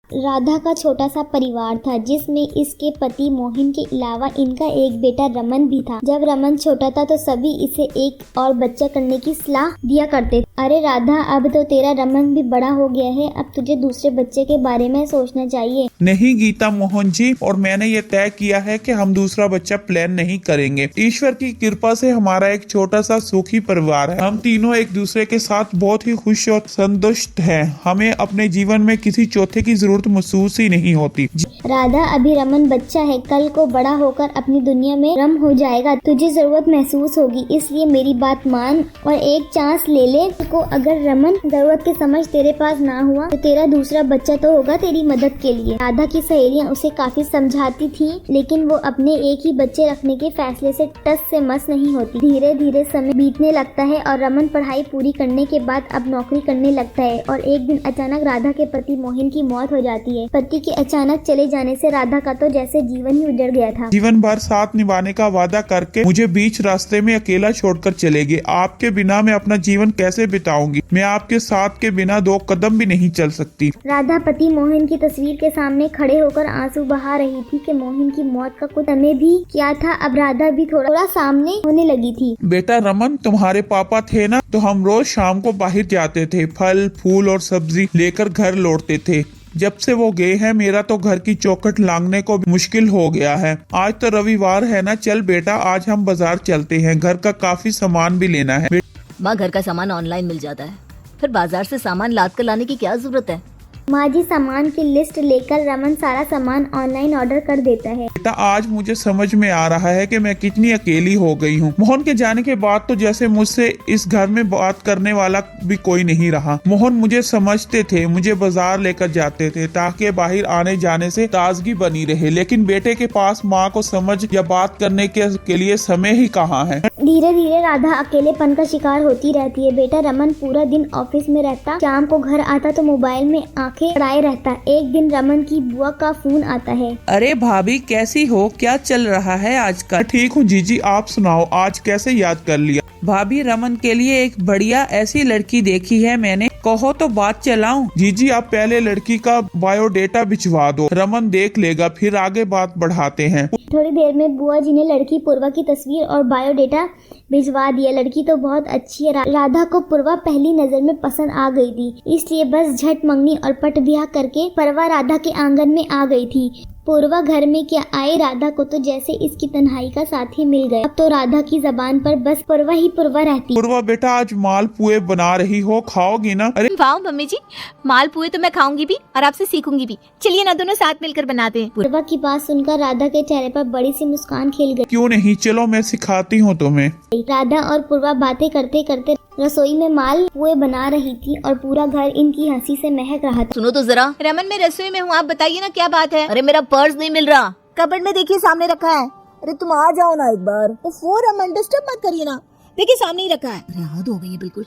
राधा का छोटा सा परिवार था जिसमें इसके पति मोहन के अलावा इनका एक बेटा रमन भी था। जब रमन छोटा था तो सभी इसे एक और बच्चा करने की सलाह दिया करते थे। अरे राधा, अब तो तेरा रमन भी बड़ा हो गया है, अब तुझे दूसरे बच्चे के बारे में सोचना चाहिए। नहीं गीता मोहन जी, और मैंने ये तय किया है कि हम दूसरा बच्चा प्लान नहीं करेंगे। ईश्वर की कृपा से हमारा एक छोटा सा सुखी परिवार है। हम तीनों एक दूसरे के साथ बहुत ही खुश और संतुष्ट हैं। हमें अपने जीवन में किसी चौथे की जरूरत महसूस ही नहीं होती। राधा, अभी रमन बच्चा है, कल को बड़ा होकर अपनी दुनिया में रम हो जाएगा, तुझे जरूरत महसूस होगी, इसलिए मेरी बात मान और एक चांस ले ले। को अगर रमन जरूरत के समझ तेरे पास ना हुआ तो तेरा दूसरा बच्चा तो होगा तेरी मदद के लिए। राधा की सहेलियां उसे काफी समझाती थी, लेकिन वो अपने एक ही बच्चे रखने के फैसले से टस से मस नहीं होती। धीरे धीरे समय बीतने लगता है और रमन पढ़ाई पूरी करने के बाद अब नौकरी करने लगता है और एक दिन अचानक राधा के पति मोहन की मौत हो जाती है। पति के अचानक चले जाने से राधा का तो जैसे जीवन ही उजड़ गया था। जीवन भर साथ निभाने का वादा करके मुझे बीच रास्ते में अकेला छोड़कर चले गए। आपके बिना मैं अपना जीवन कैसे बिताऊंगी? मैं आपके साथ के बिना 2 कदम भी नहीं चल सकती। राधा पति मोहन की तस्वीर के सामने खड़े होकर आंसू बहा रही थी कि मोहन की मौत का कुछ समय भी क्या था, अब राधा भी थोड़ा सामने होने लगी थी। बेटा रमन, तुम्हारे पापा थे ना, तो हम रोज शाम को बाहर जाते थे, फल फूल और सब्जी लेकर घर लौटते थे। जब से वो गए हैं मेरा तो घर की चौखट लांघने को मुश्किल हो गया है। आज तो रविवार है ना, चल बेटा आज हम बाजार चलते हैं, घर का काफी सामान भी लेना है। माँ, घर का सामान ऑनलाइन मिल जाता है, फिर बाजार से सामान लाद कर लाने की क्या जरूरत है? माँ जी, सामान की लिस्ट लेकर रमन सारा सामान ऑनलाइन ऑर्डर कर देता है। बेटा आज मुझे समझ में आ रहा है कि मैं कितनी अकेली हो गई हूँ। मोहन के जाने के बाद तो जैसे मुझसे इस घर में बात करने वाला भी कोई नहीं रहा। मोहन मुझे समझते थे, मुझे बाजार लेकर जाते थे ताकि बाहर आने जाने से ताजगी बनी रहे, लेकिन बेटे के पास माँ को समझ या बात करने के लिए समय ही कहाँ है। धीरे धीरे राधा अकेलेपन का शिकार होती रहती है। बेटा रमन पूरा दिन ऑफिस में रहता, शाम को घर आता तो मोबाइल में आंखें पड़ाए रहता। एक दिन रमन की बुआ का फोन आता है। अरे भाभी, कैसी हो? क्या चल रहा है आजकल? ठीक हूँ जीजी, आप सुनाओ, आज कैसे याद कर लिया? भाभी, रमन के लिए एक बढ़िया ऐसी लड़की देखी है मैंने, कहो तो बात चलाऊं? जीजी आप पहले लड़की का बायोडेटा भिजवा दो, रमन देख लेगा, फिर आगे बात बढ़ाते हैं। थोड़ी देर में बुआ जी ने लड़की पूर्वा की तस्वीर और बायोडेटा भिजवा दिया। लड़की तो बहुत अच्छी है। राधा को पूर्वा पहली नजर में पसंद आ गई थी, इसलिए बस झट मंगनी और पट ब्याह करके पूर्वा राधा के आंगन में आ गई थी। पूर्वा घर में क्या आई, राधा को तो जैसे इसकी तन्हाई का साथी मिल गया। अब तो राधा की जबान पर बस पूर्वा ही पूर्वा रहती। पूर्वा बेटा आज मालपुए बना रही हो, खाओगी ना? अरे वाह मम्मी जी, मालपुए तो मैं खाऊंगी भी और आपसे सीखूंगी भी। चलिए ना दोनों साथ मिलकर बनाते हैं। पूर्वा की बात सुनकर राधा के चेहरे पर बड़ी सी मुस्कान खिल गई। क्यों नहीं, चलो मैं सिखाती हूँ तुम्हें। राधा और पूर्वा बातें करते करते रसोई में मालपुए बना रही थी और पूरा घर इनकी हंसी से महक रहा था। सुनो तो जरा। रमन, मैं रसोई में हूँ, आप बताइए ना क्या बात है? अरे मेरा पर्स नहीं मिल रहा। कबर्ड में देखिए, सामने रखा है। अरे तुम आ जाओ ना एक बार। वो रमन डिस्टर्ब मत करिए ना, देखिए सामने ही रखा है। अरे हद हो गई है बिल्कुल।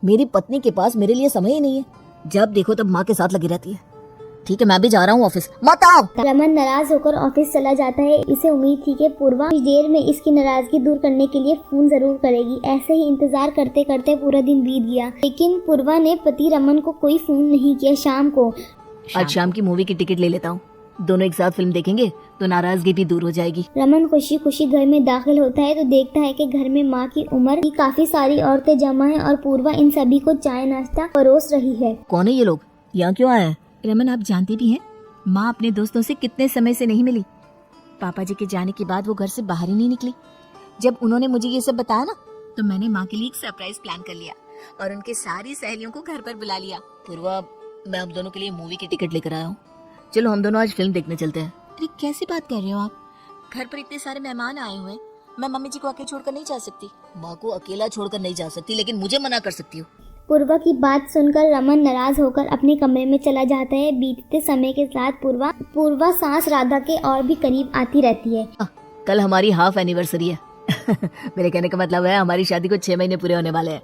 मेरी पत्नी के पास मेरे लिए समय ही नहीं है, जब देखो तब माँ के साथ लगी रहती है। ठीक है, मैं भी जा रहा हूँ ऑफिस, मत आओ। रमन नाराज होकर ऑफिस चला जाता है। इसे उम्मीद थी कि पूर्वा कुछ देर में इसकी नाराजगी दूर करने के लिए फोन जरूर करेगी। ऐसे ही इंतजार करते करते पूरा दिन बीत गया, लेकिन पूर्वा ने पति रमन को कोई फोन नहीं किया। शाम को आज शाम की मूवी की टिकट ले लेता हूँ, दोनों एक साथ फिल्म देखेंगे तो नाराजगी भी दूर हो जाएगी। रमन खुशी खुशी घर में दाखिल होता है तो देखता है कि घर में माँ की उम्र की काफी सारी औरतें जमा है और पूर्वा इन सभी को चाय नाश्ता परोस रही है। कौन है ये लोग, यहाँ क्यों आए हैं? रमन, आप जानती भी हैं माँ अपने दोस्तों से कितने समय से नहीं मिली। पापा जी के जाने के बाद वो घर से बाहर ही नहीं निकली। जब उन्होंने मुझे ये सब बताया ना, तो मैंने माँ के लिए एक सरप्राइज प्लान कर लिया और उनके सारी सहेलियों को घर पर बुला लिया। पूर्वा, मैं हम दोनों के लिए मूवी की टिकट लेकर आया हूँ, चलो हम दोनों आज फिल्म देखने चलते हैं। अरे कैसी बात कर रहे हो आप? घर पर इतने सारे मेहमान आए हुए हैं, मैं मम्मी जी को अकेले छोड़कर नहीं जा सकती। माँ को अकेला छोड़कर नहीं जा सकती, लेकिन मुझे मना कर सकती हो। पूर्वा की बात सुनकर रमन नाराज होकर अपने कमरे में चला जाता है। बीतते समय के साथ पूर्वा सांस राधा के और भी करीब आती रहती है। कल हमारी हाफ एनिवर्सरी है। मेरे कहने का मतलब है हमारी शादी को 6 महीने पूरे होने वाले हैं।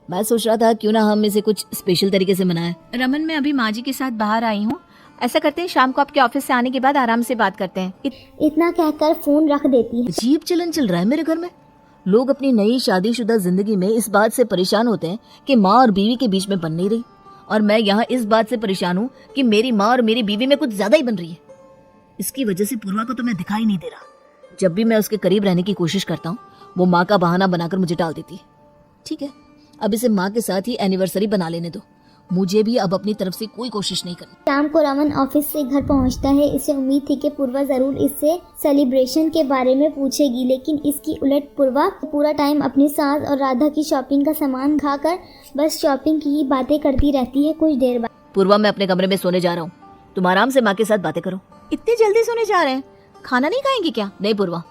मैं सोच रहा था क्यों ना हम इसे कुछ स्पेशल तरीके से मनाएं। रमन, मैं अभी माँ जी के साथ बाहर आई हूँ, ऐसा करते हैं शाम को आपके ऑफिस से आने के बाद आराम से बात करते हैं। इतना कहकर फोन रख देती है। अजीब चलन चल रहा है मेरे घर में। लोग अपनी नई शादीशुदा जिंदगी में इस बात से परेशान होते हैं कि माँ और बीवी के बीच में बन नहीं रही, और मैं यहाँ इस बात से परेशान हूँ कि मेरी माँ और मेरी बीवी में कुछ ज्यादा ही बन रही है। इसकी वजह से पूर्वा को तो मैं दिखाई नहीं दे रहा। जब भी मैं उसके करीब रहने की कोशिश करता हूँ वो माँ का बहाना बनाकर मुझे टाल देती है। ठीक है, अब इसे माँ के साथ ही एनिवर्सरी बना लेने दो, मुझे भी अब अपनी तरफ से कोई कोशिश नहीं करनी। शाम को रमन ऑफिस से घर पहुंचता है। इसे उम्मीद थी कि पूर्वा जरूर इससे सेलिब्रेशन के बारे में पूछेगी, लेकिन इसकी उलट पूर्वा पूरा टाइम अपनी सास और राधा की शॉपिंग का सामान खाकर बस शॉपिंग की ही बातें करती रहती है। कुछ देर बाद पूर्वा, मैं अपने कमरे में सोने जा रहा हूँ, तुम आराम से माँ के साथ बातें करो। इतनी जल्दी सोने जा रहे हैं? खाना नहीं खाएंगे क्या? नहीं पूर्वा,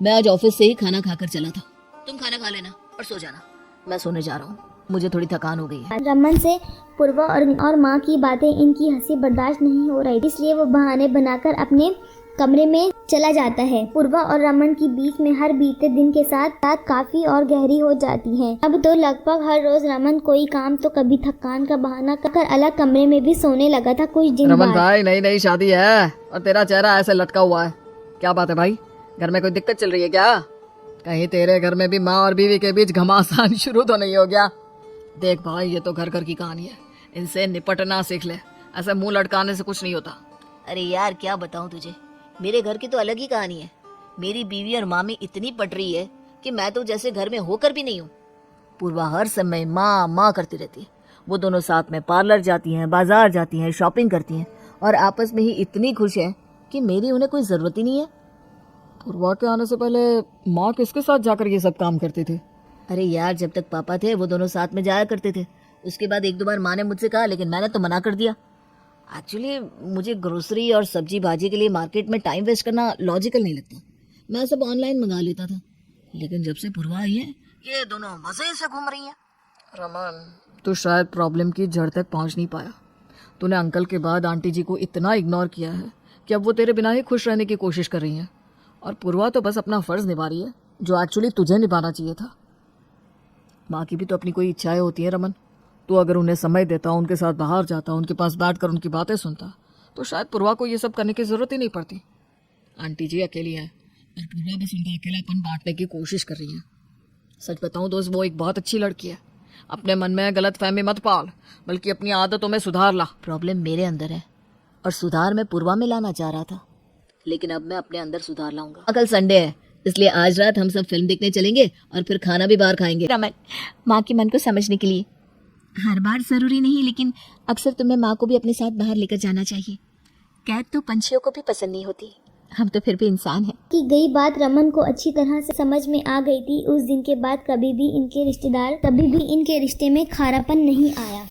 मैं आज ऑफिस से ही खाना खाकर चला था, तुम खाना खा लेना और सो जाना। मैं सोने जा रहा हूँ, मुझे थोड़ी थकान हो गई है। रमन से पूर्वा और माँ की बातें, इनकी हंसी बर्दाश्त नहीं हो रही, इसलिए वो बहाने बनाकर अपने कमरे में चला जाता है। पूर्वा और रमन की बीच में हर बीते दिन के साथ साथ काफी और गहरी हो जाती है। अब तो लगभग हर रोज रमन कोई काम तो कभी थकान का बहाना कर अलग कमरे में भी सोने लगा था। कुछ दिन रमन बाद भाई, नई नई शादी है और तेरा चेहरा ऐसे लटका हुआ है, क्या बात है भाई? घर में कोई दिक्कत चल रही है क्या? कहीं तेरे घर में भी माँ और बीवी के बीच घमासान शुरू तो नहीं हो गया? देख भाई, ये तो घर घर की कहानी है, इनसे निपटना सीख ले, ऐसे मुंह लटकाने से कुछ नहीं होता। अरे यार क्या बताऊं तुझे, मेरे घर की तो अलग ही कहानी है। मेरी बीवी और माँ में इतनी पट रही है कि मैं तो जैसे घर में होकर भी नहीं हूँ। पूर्वा हर समय माँ माँ करती रहती है। वो दोनों साथ में पार्लर जाती हैं, बाजार जाती हैं, शॉपिंग करती हैं और आपस में ही इतनी खुश है कि मेरी उन्हें कोई जरूरत ही नहीं है। पूर्वा के आने से पहले माँ किसके साथ जाकर ये सब काम करती थी? अरे यार, जब तक पापा थे वो दोनों साथ में जाया करते थे। उसके बाद एक दो बार माँ ने मुझसे कहा, लेकिन मैंने तो मना कर दिया। एक्चुअली मुझे ग्रोसरी और सब्जी भाजी के लिए मार्केट में टाइम वेस्ट करना लॉजिकल नहीं लगता। मैं सब ऑनलाइन मंगा लेता था, लेकिन जब से पूर्वा आई है ये दोनों मजे से घूम रही हैं। रमन, तो शायद प्रॉब्लम की जड़ तक पहुंच नहीं पाया। तूने अंकल के बाद आंटी जी को इतना इग्नोर किया है कि अब वो तेरे बिना ही खुश रहने की कोशिश कर रही हैं, और पूर्वा तो बस अपना फर्ज निभा रही है जो एक्चुअली तुझे निभाना चाहिए था। माँ की भी तो अपनी कोई इच्छाएं होती हैं रमन। तो अगर उन्हें समय देता, उनके साथ बाहर जाता, उनके पास बैठकर उनकी बातें सुनता, तो शायद पूर्वा को ये सब करने की जरूरत ही नहीं पड़ती। आंटी जी अकेली है और पूर्वा बस उनका अकेलापन बांटने की कोशिश कर रही है। सच बताऊं दोस्त, वो एक बहुत अच्छी लड़की है। अपने मन में गलत फहमी मत पाल, बल्कि अपनी आदतों में सुधार ला। प्रॉब्लम मेरे अंदर है और सुधार मैं पूर्वा में लाना चाह रहा था, लेकिन अब मैं अपने अंदर सुधार लाऊंगा। कल संडे है, इसलिए आज रात हम सब फिल्म देखने चलेंगे और फिर खाना भी बाहर खाएंगे। रमन, माँ के मन को समझने के लिए हर बार जरूरी नहीं, लेकिन अक्सर तुम्हें माँ को भी अपने साथ बाहर लेकर जाना चाहिए। कैद तो पंछियों को भी पसंद नहीं होती, हम तो फिर भी इंसान हैं। की गई बात रमन को अच्छी तरह से समझ में आ गई थी। उस दिन के बाद कभी भी इनके रिश्ते में खारापन नहीं आया।